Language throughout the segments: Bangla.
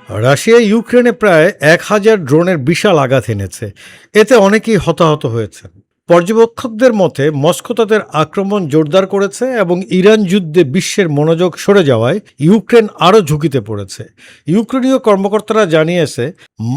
রাশিয়া ইউক্রেনে প্রায় ১,০০০ ড্রোনের বিশাল আঘাত এনেছে। এতে অনেকেই হতাহত হয়েছে। পর্যবেক্ষকদের মতে মস্কো তাদের আক্রমণ জোরদার করেছে এবং ইরান যুদ্ধে বিশ্বের মনোযোগ সরে যাওয়ায় ইউক্রেন আরও ঝুঁকিতে পড়েছে। ইউক্রেনীয় কর্মকর্তারা জানিয়েছে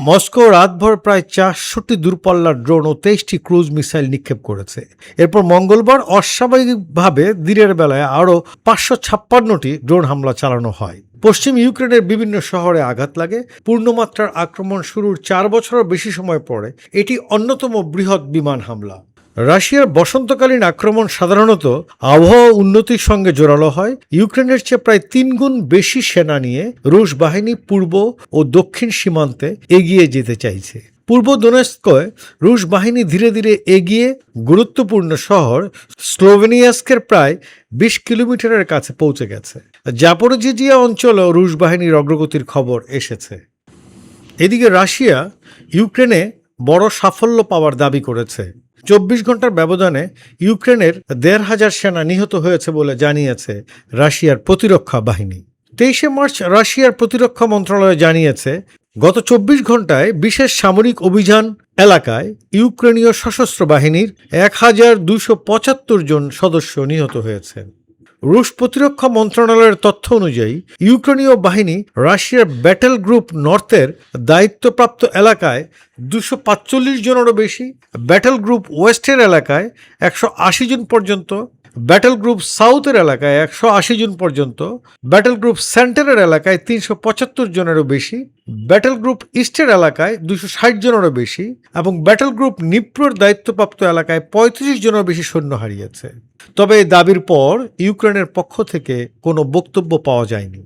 মস্কো রাতভর প্রায় ৪০০টি দূরপাল্লার ড্রোন ও ২৩টি ক্রুজ মিসাইল নিক্ষেপ করেছে। এরপর মঙ্গলবার অস্বাভাবিকভাবে দিনের বেলায় আরও ৫৫৬টি ড্রোন হামলা চালানো হয়। পশ্চিম ইউক্রেনের বিভিন্ন শহরে আঘাত লাগে। পূর্ণমাত্রার আক্রমণ শুরুর ৪ বছরের বেশি সময় পরে এটি অন্যতম বৃহৎ বিমান হামলা। রাশিয়ার বসন্তকালীন আক্রমণ সাধারণত আবহাওয়া উন্নতির সঙ্গে জোরালো হয়। ইউক্রেনের চেয়ে প্রায় ৩ গুণ বেশি সেনা নিয়ে রুশ বাহিনী পূর্ব ও দক্ষিণ সীমান্তে এগিয়ে যেতে চাইছে। পূর্ব দোনেৎস্কে রুশ বাহিনী ধীরে ধীরে এগিয়ে গুরুত্বপূর্ণ শহর স্লোভেনিয়াস্কের প্রায় ২০ কিলোমিটারের কাছে পৌঁছে গেছে। জাপোরিজিয়া অঞ্চলেও রুশ বাহিনীর অগ্রগতির খবর এসেছে। এদিকে রাশিয়া ইউক্রেনে বড় সাফল্য পাওয়ার দাবি করেছে। ২৪ ঘন্টার ব্যবধানে ইউক্রেনের ১,৫০০ সেনা নিহত হয়েছে বলে জানিয়েছে রাশিয়ার প্রতিরক্ষা বাহিনী। ২৩শে মার্চ রাশিয়ার প্রতিরক্ষা মন্ত্রণালয় জানিয়েছে গত ২৪ ঘন্টায় বিশেষ সামরিক অভিযান এলাকায় ইউক্রেনীয় সশস্ত্র বাহিনীর ১,২৭৫ জন সদস্য নিহত হয়েছেন। রুশ প্রতিরক্ষা মন্ত্রণালয়ের তথ্য অনুযায়ী ইউক্রেনীয় বাহিনী রাশিয়ার ব্যাটেল গ্রুপ নর্থের দায়িত্বপ্রাপ্ত এলাকায় ২৪৫ জনেরও বেশি, ব্যাটেল গ্রুপ ওয়েস্টের এলাকায় ১৮০ জন পর্যন্ত, ব্যাটেল গ্রুপ সাউথের এলাকায় ১৮০ জন পর্যন্ত, ব্যাটেল গ্রুপ সেন্টারের এলাকায় ৩৭৫ জনেরও বেশি, ব্যাটেল গ্রুপ ইস্টের এলাকায় ২৬০ জনেরও বেশি এবং ব্যাটেল গ্রুপ নিপ্রোর দায়িত্বপ্রাপ্ত এলাকায় ৩৫ জনেরও বেশি সৈন্য হারিয়েছে। তবে এই দাবির পর ইউক্রেনের পক্ষ থেকে কোনো বক্তব্য পাওয়া যায়নি।